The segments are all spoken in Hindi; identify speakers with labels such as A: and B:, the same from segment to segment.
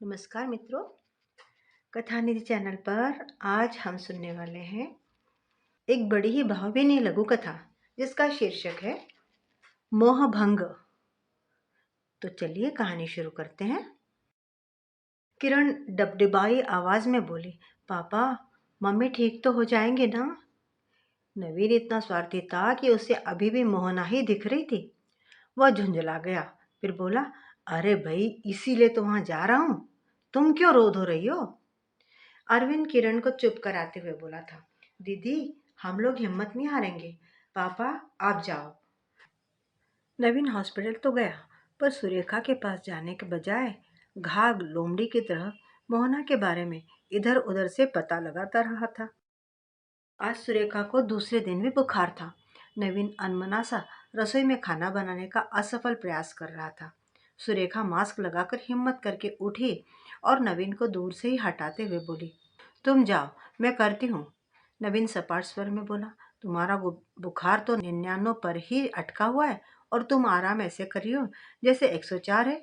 A: नमस्कार मित्रों, कथा निधि चैनल पर आज हम सुनने वाले हैं एक बड़ी ही भावभीनी लघु कथा जिसका शीर्षक है मोहभंग। तो चलिए कहानी शुरू करते हैं। किरण डबडबाई आवाज में बोली, पापा मम्मी ठीक तो हो जाएंगे ना? नवीन इतना स्वार्थी था कि उसे अभी भी मोहना ही दिख रही थी। वह झुंझला गया, फिर बोला, अरे भाई इसीलिए तो वहां जा रहा हूं। तुम क्यों रोध हो रही हो? अरविंद किरण को चुप कराते हुए बोला था, दीदी हम लोग हिम्मत नहीं हारेंगे। पापा आप जाओ। नवीन हॉस्पिटल तो गया, पर सुरेखा के पास जाने के बजाय घाघ लोमड़ी की तरह मोहना के बारे में इधर उधर से पता लगाता रहा था। आज सुरेखा को दूसरे दिन भी बुखार था। नवीन अनमना सा रसोई में खाना बनाने का असफल प्रयास कर रहा था। सुरेखा मास्क लगाकर हिम्मत करके उठी और नवीन को दूर से ही हटाते हुए बोली, तुम जाओ, मैं करती हूँ। नवीन सपाट स्वर में बोला, तुम्हारा बुखार तो 99 पर ही अटका हुआ है और तुम आराम ऐसे कर रही हो जैसे 104 है।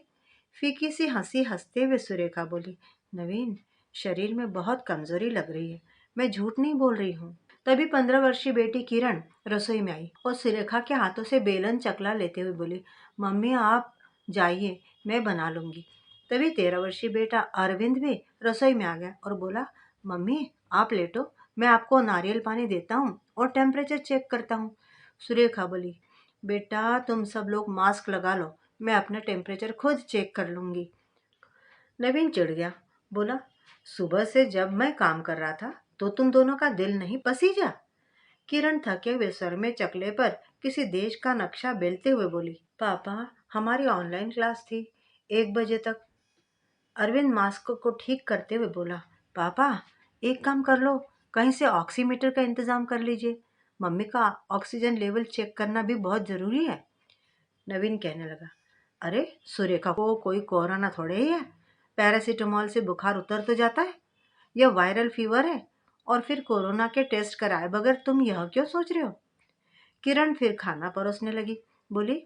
A: फीकी सी हंसी हंसते हुए सुरेखा बोली, नवीन शरीर में बहुत कमजोरी लग रही है, मैं झूठ नहीं बोल रही हूँ। तभी 15 वर्षीय बेटी किरण रसोई में आई और सुरेखा के हाथों से बेलन चकला लेते हुए बोली, मम्मी आप जाइए, मैं बना लूंगी। तभी 13 वर्षीय बेटा अरविंद भी रसोई में आ गया और बोला, मम्मी आप लेटो, मैं आपको नारियल पानी देता हूँ और टेम्परेचर चेक करता हूँ। सुरेखा बोली, बेटा तुम सब लोग मास्क लगा लो, मैं अपना टेम्परेचर खुद चेक कर लूंगी। नवीन चिढ़ गया, बोला, सुबह से जब मैं काम कर रहा था तो तुम दोनों का दिल नहीं पसीजा? किरण थके हुए स्वर में चकले पर किसी देश का नक्शा बेलते हुए बोली, पापा हमारी ऑनलाइन क्लास थी 1 बजे तक। अरविंद मास्क को ठीक करते हुए बोला, पापा एक काम कर लो, कहीं से ऑक्सीमीटर का इंतजाम कर लीजिए, मम्मी का ऑक्सीजन लेवल चेक करना भी बहुत जरूरी है। नवीन कहने लगा, अरे सुरेखा को कोई कोरोना थोड़े ही है, पैरासीटामोल से बुखार उतर तो जाता है। यह वायरल फीवर है और फिर कोरोना के टेस्ट कराए बगैर तुम यह क्यों सोच रहे हो? किरण फिर खाना परोसने लगी, बोली,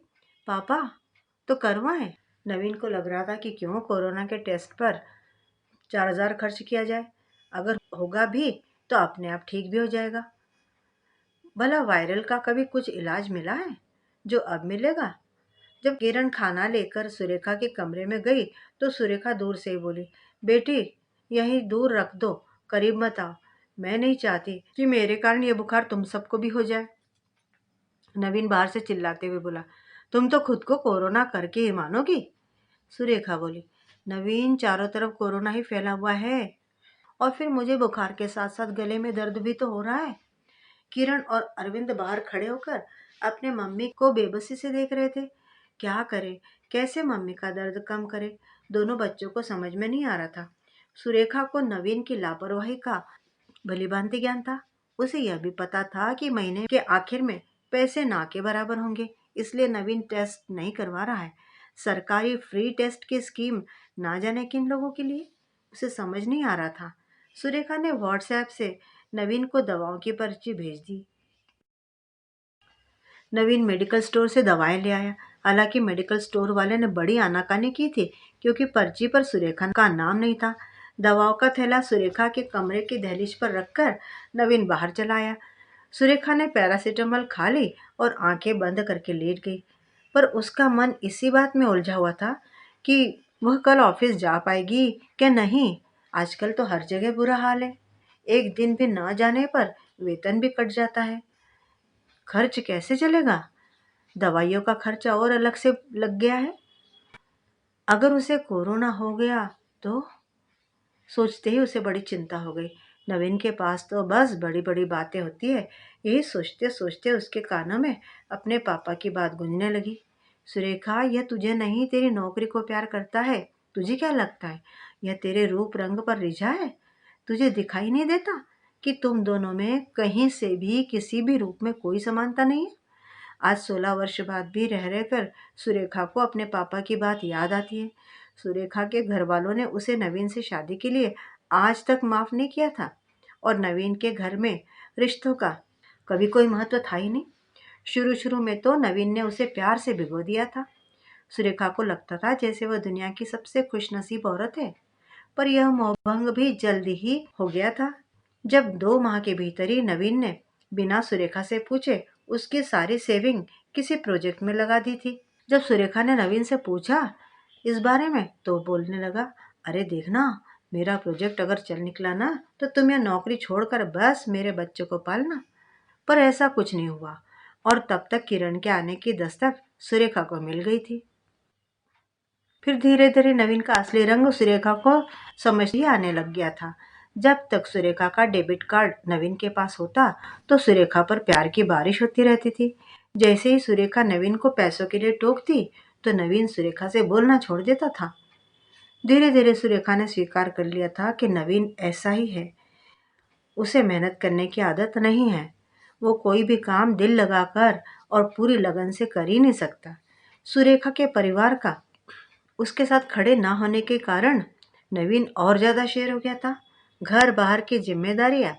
A: पापा तो करवाएं। नवीन को लग रहा था कि क्यों कोरोना के टेस्ट पर 4,000 खर्च किया जाए, अगर होगा भी तो अपने आप ठीक भी हो जाएगा। भला वायरल का कभी कुछ इलाज मिला है जो अब मिलेगा? जब किरण खाना लेकर सुरेखा के कमरे में गई तो सुरेखा दूर से ही बोली, बेटी यहीं दूर रख दो, करीब मत आओ, मैं नहीं चाहती कि मेरे कारण ये बुखार तुम सबको भी हो जाए। नवीन बाहर से चिल्लाते हुए बोला, तुम तो खुद को कोरोना करके ही मानोगी? सुरेखा बोली, नवीन चारों तरफ कोरोना ही फैला हुआ है और फिर मुझे बुखार के साथ साथ गले में दर्द भी तो हो रहा है। किरण और अरविंद बाहर खड़े होकर अपने मम्मी को बेबसी से देख रहे थे। क्या करे, कैसे मम्मी का दर्द कम करे, दोनों बच्चों को समझ में नहीं आ रहा था। सुरेखा को नवीन की लापरवाही का भलीभांति ज्ञान था। उसे यह भी पता था कि महीने के आखिर में पैसे ना के बराबर होंगे, इसलिए नवीन टेस्ट नहीं करवा रहा है। सरकारी फ्री टेस्ट की स्कीम ना जाने किन लोगों के लिए, उसे समझ नहीं आ रहा था। सुरेखा ने व्हाट्सएप से नवीन को दवाओं की पर्ची भेज दी। नवीन मेडिकल स्टोर से दवाएं ले आया। हालांकि मेडिकल स्टोर वाले ने बड़ी आनाकानी की थी क्योंकि पर्ची पर सुरेखा का नाम नहीं था। दवाओं का थैला सुरेखा के कमरे की दहलीज पर रखकर नवीन बाहर चला आया। सुरेखा ने पैरासीटामोल खा ली और आंखें बंद करके लेट गई। पर उसका मन इसी बात में उलझा हुआ था कि वह कल ऑफिस जा पाएगी क्या नहीं। आजकल तो हर जगह बुरा हाल है, एक दिन भी न जाने पर वेतन भी कट जाता है। खर्च कैसे चलेगा? दवाइयों का खर्चा और अलग से लग गया है। अगर उसे कोरोना हो गया तो? सोचते ही उसे बड़ी चिंता हो गई। नवीन के पास तो बस बड़ी बड़ी बातें होती है। यही सोचते सोचते उसके कानों में अपने पापा की बात गूंजने लगी, सुरेखा यह तुझे नहीं तेरी नौकरी को प्यार करता है। तुझे क्या लगता है यह तेरे रूप रंग पर रिझा है? तुझे दिखाई नहीं देता कि तुम दोनों में कहीं से भी किसी भी रूप में कोई समानता नहीं है? आज 16 वर्ष बाद भी रह रहकर सुरेखा को अपने पापा की बात याद आती है। सुरेखा के घर वालों ने उसे नवीन से शादी के लिए आज तक माफ नहीं किया था और नवीन के घर में रिश्तों का कभी कोई महत्व था ही नहीं। शुरू शुरू में तो नवीन ने उसे प्यार से भिगो दिया था। सुरेखा को लगता था जैसे वह दुनिया की सबसे खुशनसीब औरत है। पर यह मोहभंग भी जल्दी ही हो गया था, जब 2 माह के भीतर ही नवीन ने बिना सुरेखा से पूछे उसकी सारी सेविंग किसी प्रोजेक्ट में लगा दी थी। जब सुरेखा ने नवीन से पूछा इस बारे में तो बोलने लगा, अरे देखना, मेरा प्रोजेक्ट अगर चल निकला ना तो तुम यह नौकरी छोड़कर बस मेरे बच्चों को पालना। पर ऐसा कुछ नहीं हुआ और तब तक किरण के आने की दस्तक सुरेखा को मिल गई थी। फिर धीरे धीरे नवीन का असली रंग सुरेखा को समझ ही आने लग गया था। जब तक सुरेखा का डेबिट कार्ड नवीन के पास होता तो सुरेखा पर प्यार की बारिश होती रहती थी। जैसे ही सुरेखा नवीन को पैसों के लिए टोकती तो नवीन सुरेखा से बोलना छोड़ देता था। धीरे धीरे सुरेखा ने स्वीकार कर लिया था कि नवीन ऐसा ही है। उसे मेहनत करने की आदत नहीं है। वो कोई भी काम दिल लगाकर और पूरी लगन से कर ही नहीं सकता। सुरेखा के परिवार का उसके साथ खड़े ना होने के कारण नवीन और ज्यादा शेर हो गया था। घर बाहर की जिम्मेदारियां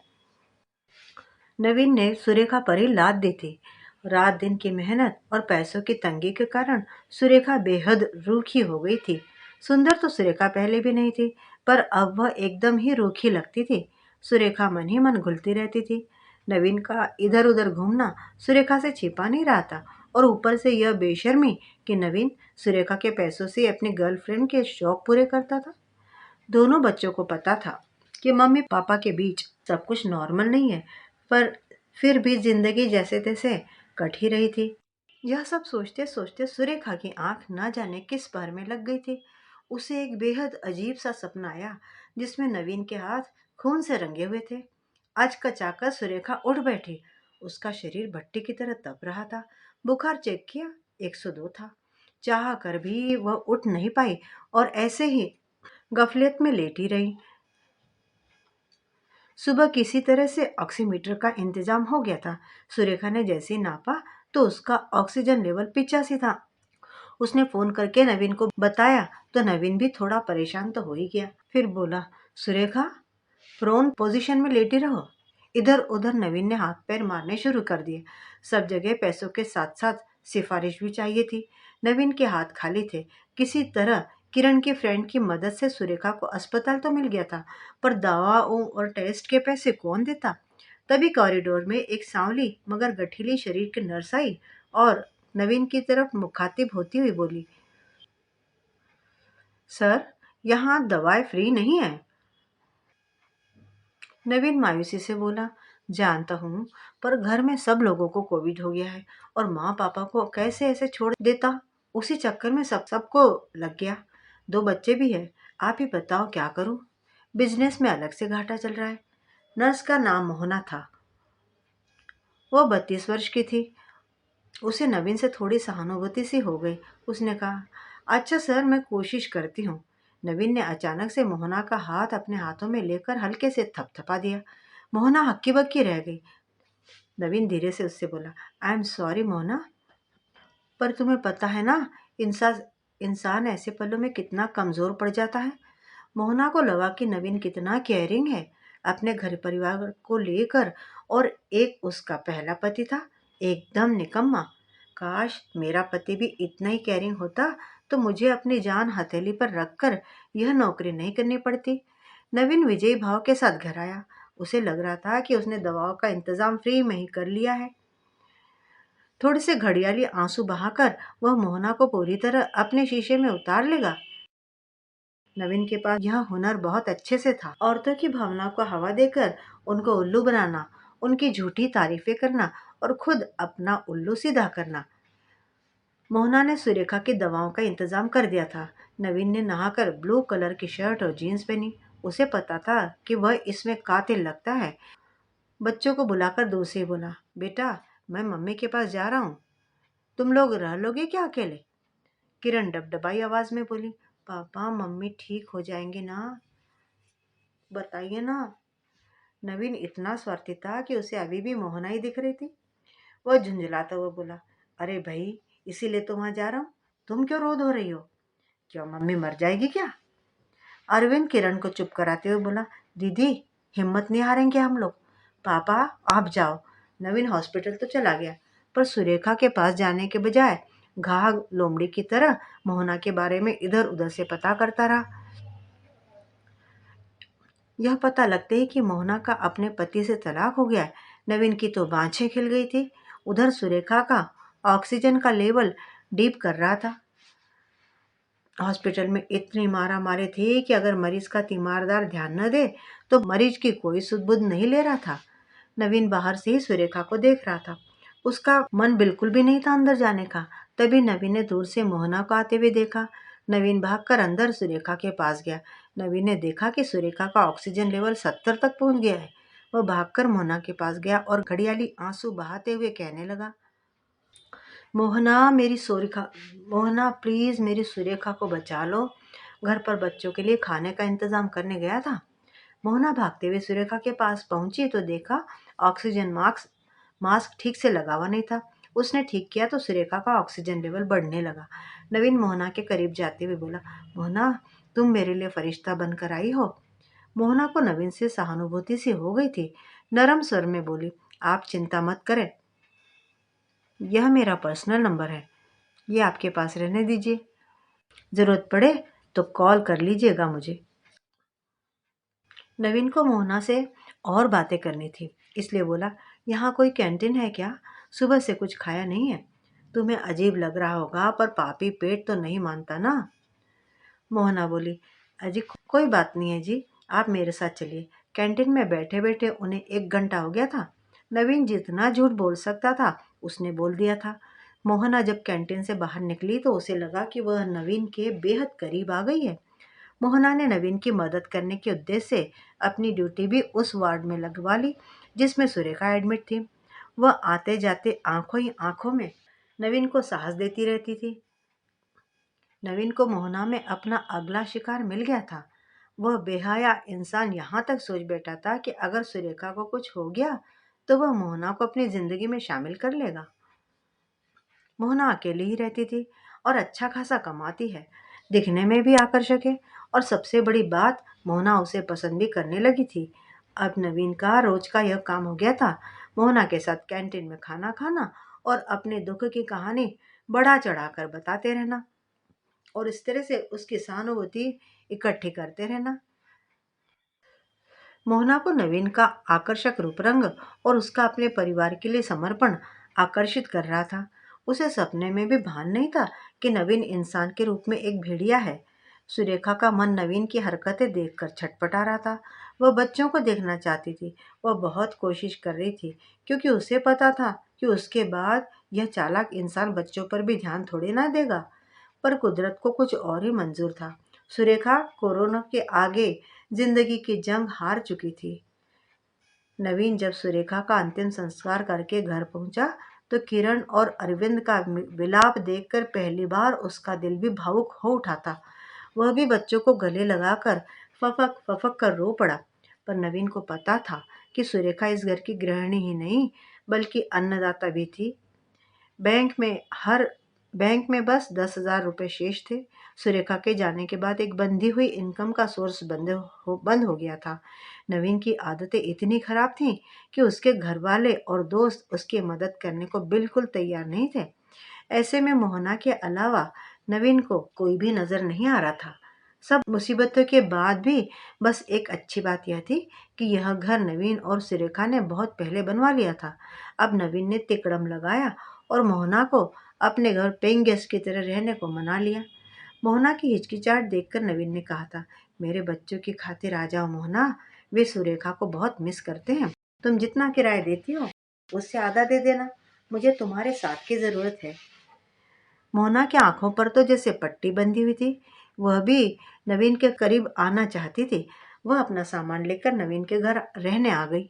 A: नवीन ने सुरेखा पर ही लाद दी थी। रात दिन की मेहनत और पैसों की तंगी के कारण सुरेखा बेहद रूखी हो गई थी। सुंदर तो सुरेखा पहले भी नहीं थी, पर अब वह एकदम ही रूखी लगती थी। सुरेखा मन ही मन घुलती रहती थी। नवीन का इधर उधर घूमना सुरेखा से छिपा नहीं रहा था, और ऊपर से यह बेशर्मी कि नवीन सुरेखा के पैसों से अपनी गर्लफ्रेंड के शौक पूरे करता था। दोनों बच्चों को पता था कि मम्मी पापा के बीच सब कुछ नॉर्मल नहीं है, पर फिर भी जिंदगी जैसे तैसे कट ही रही थी। यह सब सोचते सोचते सुरेखा की आंख न जाने किस भर में लग गई थी। उसे एक बेहद अजीब सा सपना आया जिसमें नवीन के हाथ खून से रंगे हुए थे। आज कचाकर सुरेखा उठ बैठी। उसका शरीर भट्टी की तरह तप रहा था। बुखार चेक किया, 102 था। चाह कर भी वह उठ नहीं पाई और ऐसे ही गफलत में लेटी रही। सुबह किसी तरह से ऑक्सीमीटर का इंतजाम हो गया था। सुरेखा ने जैसे ही नापा तो उसका ऑक्सीजन लेवल 85 था। उसने फोन करके नवीन को बताया तो नवीन भी थोड़ा परेशान तो हो ही गया। फिर बोला, सुरेखा, प्रोन पोजीशन में लेटी रहो। इधर उधर नवीन ने हाथ पैर मारने शुरू कर दिए। सब जगह पैसों के साथ साथ सिफारिश भी चाहिए थी। नवीन के हाथ खाली थे। किसी तरह किरण की फ्रेंड की मदद से सुरेखा को अस्पताल तो मिल गया था, पर दवाओं और टेस्ट के पैसे कौन देता। तभी कॉरिडोर में एक सांवली मगर गठीली शरीर की नर्स आई और नवीन की तरफ मुखातिब होती हुई बोली, सर, यहाँ दवाएं फ्री नहीं है। नवीन मायूसी से बोला, जानता हूँ, पर घर में सब लोगों को कोविड हो गया है और माँ पापा को कैसे ऐसे छोड़ देता। उसी चक्कर में सबको लग गया। 2 बच्चे भी है। आप ही बताओ क्या करूँ। बिजनेस में अलग से घाटा चल रहा है। नर्स का नाम मोहना था। वो 32 वर्ष की थी। उसे नवीन से थोड़ी सहानुभूति सी हो गई। उसने कहा, अच्छा सर, मैं कोशिश करती हूँ। नवीन ने अचानक से मोहना का हाथ अपने हाथों में लेकर हल्के से थपथपा दिया। मोहना हक्की बक्की रह गई। नवीन धीरे से उससे बोला, आई एम सॉरी मोहना, पर तुम्हें पता है ना, इंसान इंसान ऐसे पलों में कितना कमजोर पड़ जाता है। मोहना को लगा कि नवीन कितना केयरिंग है अपने घर परिवार को लेकर, और एक उसका पहला पति था, एकदम निकम्मा। काश मेरा पति भी इतना ही केयरिंग होता तो मुझे अपनी जान हथेली पर रखकर यह नौकरी नहीं करनी पड़ती। नवीन विजयी भाव के साथ घर आया। उसे लग रहा था कि उसने दवाओं का इंतजाम फ्री में ही कर लिया है। थोड़े से घड़ियाली आंसू बहाकर वह मोहना को पूरी तरह अपने शीशे में उतार लेगा। नवीन के पास यह हुनर बहुत अच्छे से था। औरतों की भावनाओं को हवा देकर उनको उल्लू बनाना, उनकी झूठी तारीफें करना और खुद अपना उल्लू सीधा करना। मोहना ने सुरेखा की दवाओं का इंतजाम कर दिया था। नवीन ने नहाकर ब्लू कलर की शर्ट और जीन्स पहनी। उसे पता था कि वह इसमें कातिल लगता है। बच्चों को बुलाकर दूर से बोला, बेटा, मैं मम्मी के पास जा रहा हूँ, तुम लोग रह लोगे क्या अकेले। किरण डबडबाई आवाज में बोली, पापा मम्मी ठीक हो जाएंगे ना, बताइए ना। नवीन इतना स्वार्थी था कि उसे अभी भी मोहना ही दिख रही थी। वह झुंझलाता हुआ बोला, अरे भाई, इसीलिए तो वहां जा रहा हूँ, तुम क्यों रोध हो रही हो। क्यों मम्मी मर जाएगी क्या। अरविंद किरण को चुप कराते हुए बोला, दीदी, हिम्मत नहीं हारेंगे हम लोग। पापा, आप जाओ। नवीन हॉस्पिटल तो चला गया, पर सुरेखा के पास जाने के बजाय घाघ लोमड़ी की तरह मोहना के बारे में इधर उधर से पता करता रहा। यह पता लगते ही कि मोहना का अपने पति से तलाक हो गया है, नवीन की तो बाँछें खिल गई थी। उधर सुरेखा का ऑक्सीजन का लेवल डीप कर रहा था। हॉस्पिटल में इतनी मारा मारे थे कि अगर मरीज का तीमारदार ध्यान न दे तो मरीज की कोई सुध बुध नहीं ले रहा था। नवीन बाहर से ही सुरेखा को देख रहा था। उसका मन बिल्कुल भी नहीं था अंदर जाने का। तभी नवीन ने दूर से मोहना को आते हुए देखा। नवीन भागकर अंदर सुरेखा के पास गया। नवीन ने देखा कि सुरेखा का ऑक्सीजन लेवल 70 तक पहुंच गया है। वह भागकर मोहना के पास गया और घड़ियाली आंसू बहाते हुए कहने लगा, मोहना मेरी सुरेखा, मोहना प्लीज मेरी सुरेखा को बचा लो। घर पर बच्चों के लिए खाने का इंतजाम करने गया था। मोहना भागते हुए सुरेखा के पास पहुंची तो देखा ऑक्सीजन मास्क मास्क ठीक से लगा हुआ नहीं था। उसने ठीक किया तो सुरेखा का ऑक्सीजन लेवल बढ़ने लगा। नवीन मोहना के करीब जाते हुए बोला, मोहना तुम मेरे लिए फरिश्ता बनकर आई हो। मोहना को नवीन से सहानुभूति सी हो गई थी। नरम स्वर में बोली, आप चिंता मत करें, यह मेरा पर्सनल नंबर है, ये आपके पास रहने दीजिए, जरूरत पड़े तो कॉल कर लीजिएगा मुझे। नवीन को मोहना से और बातें करनी थी, इसलिए बोला, यहाँ कोई कैंटीन है क्या? सुबह से कुछ खाया नहीं है। तुम्हें अजीब लग रहा होगा पर पापी पेट तो नहीं मानता ना। मोहना बोली, अजी कोई बात नहीं है जी, आप मेरे साथ चलिए। कैंटीन में बैठे बैठे उन्हें 1 घंटा हो गया था। नवीन जितना झूठ बोल सकता था उसने बोल दिया था। मोहना जब कैंटीन से बाहर निकली तो उसे लगा कि वह नवीन के बेहद करीब आ गई है। मोहना ने नवीन की मदद करने के उद्देश्य से अपनी ड्यूटी भी उस वार्ड में लगवा ली जिसमें सुरेखा एडमिट थी। वह आते जाते आंखों ही आंखों में नवीन को साहस देती रहती थी। नवीन को मोहना में अपना अगला शिकार मिल गया था। वह बेहया इंसान यहाँ तक सोच बैठा था कि अगर सुरेखा को कुछ हो गया तो वह मोहना को अपनी जिंदगी में शामिल कर लेगा। मोहना अकेली ही रहती थी और अच्छा खासा कमाती है, दिखने में भी आकर्षक है, और सबसे बड़ी बात मोहना उसे पसंद भी करने लगी थी। अब नवीन का रोज का यह काम हो गया था, मोहना के साथ कैंटीन में खाना खाना और अपने दुख की कहानी बढ़ा चढ़ाकर बताते रहना और इस तरह से उसकी सहानुभूति इकट्ठी करते रहना। मोहना को नवीन का आकर्षक रूप रंग और उसका अपने परिवार के लिए समर्पण आकर्षित कर रहा था। उसे सपने में भी भान नहीं था कि नवीन इंसान के रूप में एक भेड़िया है। सुरेखा का मन नवीन की हरकतें देखकर छटपटा रहा था। वह बच्चों को देखना चाहती थी। वह बहुत कोशिश कर रही थी क्योंकि उसे पता था कि उसके बाद यह चालाक इंसान बच्चों पर भी ध्यान थोड़ी ना देगा। पर कुदरत को कुछ और ही मंजूर था। सुरेखा कोरोना के आगे जिंदगी की जंग हार चुकी थी। नवीन जब सुरेखा का अंतिम संस्कार करके घर पहुंचा तो किरण और अरविंद का विलाप देखकर पहली बार उसका दिल भी भावुक हो उठा था। वह भी बच्चों को गले लगाकर फफक फफक कर रो पड़ा। पर नवीन को पता था कि सुरेखा इस घर की गृहिणी ही नहीं बल्कि अन्नदाता भी थी। बैंक में हर बैंक में बस 10,000 रुपये शेष थे। सुरेखा के जाने के बाद एक बंधी हुई इनकम का सोर्स बंद हो गया था। नवीन की आदतें इतनी खराब थीं कि उसके घर वाले और दोस्त उसकी मदद करने को बिल्कुल तैयार नहीं थे। ऐसे में मोहना के अलावा नवीन को कोई भी नजर नहीं आ रहा था। सब मुसीबतों के बाद भी बस एक अच्छी बात यह थी कि यह घर नवीन और सुरेखा ने बहुत पहले बनवा लिया था। अब नवीन ने तिकड़म लगाया और मोहना को अपने घर पेइंग गेस्ट की तरह रहने को मना लिया। मोहना की हिचकिचाहट देखकर नवीन ने कहा था, मेरे बच्चों की खातिर आ जाओ मोहना, वे सुरेखा को बहुत मिस करते हैं। तुम जितना किराया देती हो उससे आधा दे देना, मुझे तुम्हारे साथ की जरूरत है। मोहना की आंखों पर तो जैसे पट्टी बंधी हुई थी। वह भी नवीन के करीब आना चाहती थी। वह अपना सामान लेकर नवीन के घर रहने आ गई।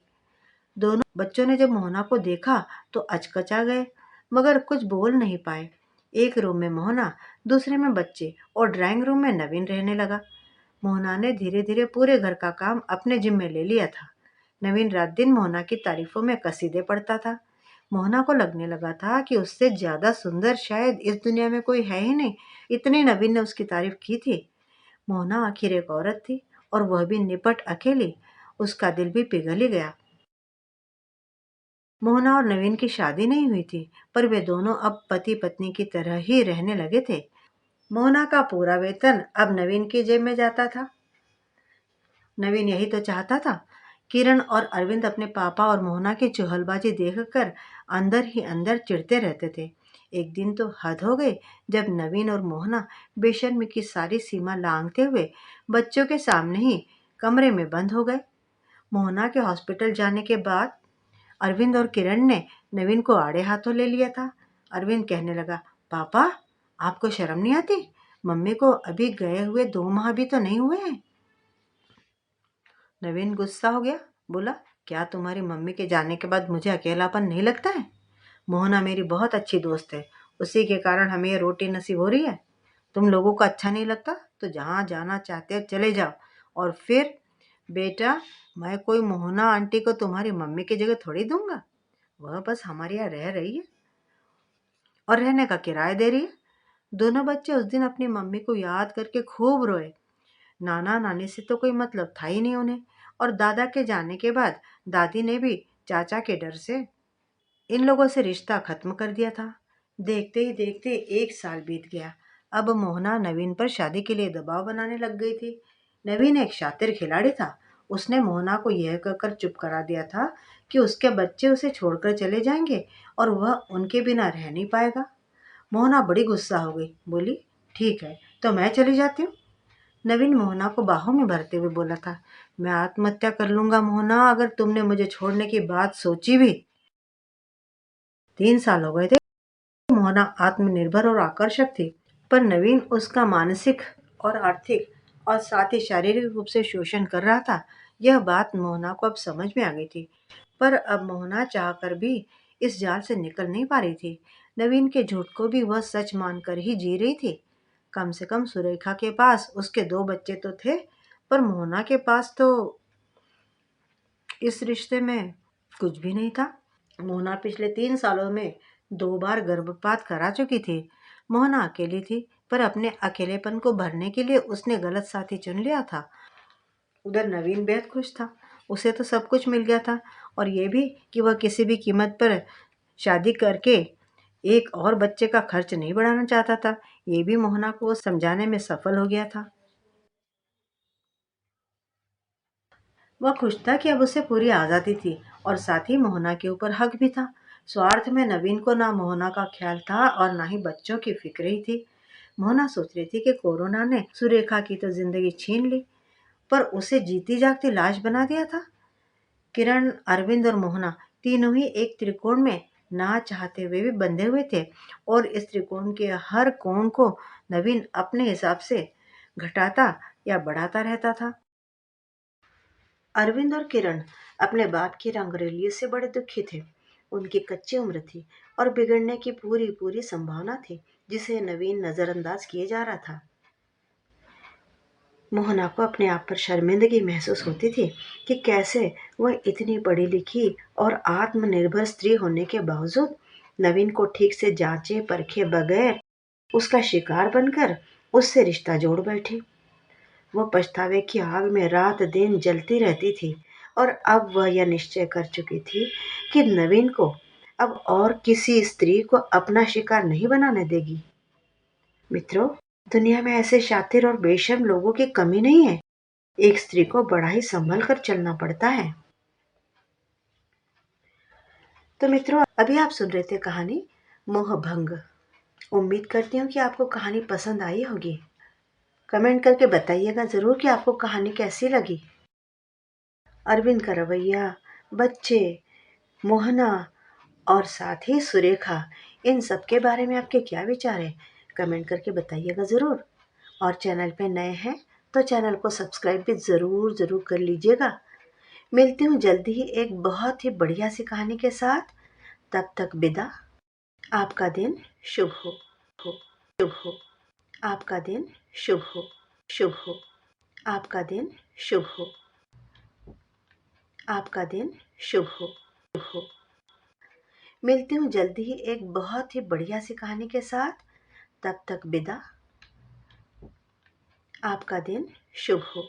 A: दोनों बच्चों ने जब मोहना को देखा तो अचकचा गए मगर कुछ बोल नहीं पाए। एक रूम में मोहना, दूसरे में बच्चे और ड्राइंग रूम में नवीन रहने लगा। मोहना ने धीरे धीरे पूरे घर का काम अपने जिम्मे ले लिया था। नवीन रात दिन मोहना की तारीफों में कसीदे पढ़ता था। मोहना को लगने लगा था कि उससे ज्यादा सुंदर शायद इस दुनिया में कोई है ही नहीं। इतनी नवीन ने उसकी तारीफ की थी। मोहना आखिर एक औरत थी और वह भी निपट अकेली। उसका दिल भी पिघल ही गया। मोहना और नवीन की शादी नहीं हुई थी पर वे दोनों अब पति पत्नी की तरह ही रहने लगे थे। मोहना का पूरा वेतन अब नवीन की जेब में जाता था। नवीन यही तो चाहता था। किरण और अरविंद अपने पापा और मोहना की चुहलबाजी देखकर अंदर ही अंदर चिढ़ते रहते थे। एक दिन तो हद हो गई जब नवीन और मोहना बेशर्मी की सारी सीमा लांघते हुए बच्चों के सामने ही कमरे में बंद हो गए। मोहना के हॉस्पिटल जाने के बाद अरविंद और किरण ने नवीन को आड़े हाथों ले लिया था। अरविंद कहने लगा, पापा आपको शर्म नहीं आती? मम्मी को अभी गए हुए 2 माह भी तो नहीं हुए हैं। नवीन गुस्सा हो गया, बोला, क्या तुम्हारी मम्मी के जाने के बाद मुझे अकेलापन नहीं लगता है? मोहना मेरी बहुत अच्छी दोस्त है, उसी के कारण हमें ये रोटी नसीब हो रही है। तुम लोगों को अच्छा नहीं लगता तो जहाँ जाना चाहते हो चले जाओ। और फिर बेटा, मैं कोई मोहना आंटी को तुम्हारी मम्मी की जगह थोड़ी दूंगा। वह बस हमारे यहाँ रह रही है और रहने का किराया दे रही है। दोनों बच्चे उस दिन अपनी मम्मी को याद करके खूब रोए। नाना नानी से तो कोई मतलब था ही नहीं उन्हें, और दादा के जाने के बाद दादी ने भी चाचा के डर से इन लोगों से रिश्ता खत्म कर दिया था। देखते ही देखते 1 साल बीत गया। अब मोहना नवीन पर शादी के लिए दबाव बनाने लग गई थी। नवीन एक शातिर खिलाड़ी था। उसने मोहना को यह कहकर चुप करा दिया था कि उसके बच्चे उसे छोड़कर चले जाएंगे और वह उनके बिना रह नहीं पाएगा। मोहना बड़ी गुस्सा हो गई, बोली, ठीक है तो मैं चली जाती हूँ। नवीन मोहना को बाहों में भरते हुए बोला था, मैं आत्महत्या कर लूंगा मोहना, अगर तुमने मुझे छोड़ने की बात सोची भी। 3 साल हो गए थे। मोहना आत्मनिर्भर और आकर्षक थी, पर नवीन उसका मानसिक और आर्थिक और साथ ही शारीरिक रूप से शोषण कर रहा था। यह बात मोहना को अब समझ में आ गई थी, पर अब मोहना चाहकर भी इस जाल से निकल नहीं पा रही थी। नवीन के झूठ को भी वह सच मानकर ही जी रही थी। कम से कम सुरेखा के पास उसके 2 बच्चे तो थे, पर मोहना के पास तो इस रिश्ते में कुछ भी नहीं था। मोहना पिछले 3 सालों में 2 बार गर्भपात करा चुकी थी। मोहना अकेली थी, पर अपने अकेलेपन को भरने के लिए उसने गलत साथी चुन लिया था। उधर नवीन बेहद खुश था, उसे तो सब कुछ मिल गया था, और ये भी कि वह किसी भी कीमत पर शादी करके एक और बच्चे का खर्च नहीं बढ़ाना चाहता था। ये भी मोहना को समझाने में सफल हो गया था। वह खुश था कि अब उसे पूरी आज़ादी थी और साथ ही मोहना के ऊपर हक भी था। स्वार्थ में नवीन को ना मोहना का ख्याल था और ना ही बच्चों की फिक्र ही थी। मोहना सोच रही थी कि कोरोना ने सुरेखा की तो जिंदगी छीन ली, पर उसे जीती जागती लाश बना दिया था। किरण, अरविंद और मोहना तीनों ही एक त्रिकोण में ना चाहते हुए भी बंधे हुए थे, और इस त्रिकोण के हर कोण को नवीन अपने हिसाब से घटाता या बढ़ाता रहता था। अरविंद और किरण अपने बाप की रंगरेलियों से बड़े दुखी थे। उनकी कच्ची उम्र थी और बिगड़ने की पूरी पूरी संभावना थी, जिसे नवीन नजरअंदाज किए जा रहा था। मोहना को अपने आप पर शर्मिंदगी महसूस होती थी कि कैसे वह इतनी पढ़ी लिखी और आत्मनिर्भर स्त्री होने के बावजूद नवीन को ठीक से जांचे परखे बगैर उसका शिकार बनकर उससे रिश्ता जोड़ बैठी। वह पछतावे की आग में रात दिन जलती रहती थी, और अब वह यह निश्चय कर चुकी थी कि नवीन को अब और किसी स्त्री को अपना शिकार नहीं बनाने देगी। मित्रों, दुनिया में ऐसे शातिर और बेशर्म लोगों की कमी नहीं है। एक स्त्री को बड़ा ही संभल कर चलना पड़ता है। तो मित्रों, अभी आप सुन रहे थे कहानी मोहभंग। उम्मीद करती हूँ कि आपको कहानी पसंद आई होगी। कमेंट करके बताइएगा जरूर कि आपको कहानी कैसी लगी। अरविंद का रवैया, बच्चे, मोहना और साथ ही सुरेखा, इन सब के बारे में आपके क्या विचार हैं? कमेंट करके बताइएगा ज़रूर। और चैनल पे नए हैं तो चैनल को सब्सक्राइब भी ज़रूर ज़रूर कर लीजिएगा। मिलती हूँ जल्दी ही एक बहुत ही बढ़िया सी कहानी के साथ। तब तक विदा। आपका दिन शुभ हो शुभ हो। आपका दिन शुभ हो शुभ हो। आपका दिन शुभ हो। आपका दिन शुभ हो शुभ हो। मिलती हूँ जल्दी ही एक बहुत ही बढ़िया सी कहानी के साथ। तब तक विदा। आपका दिन शुभ हो।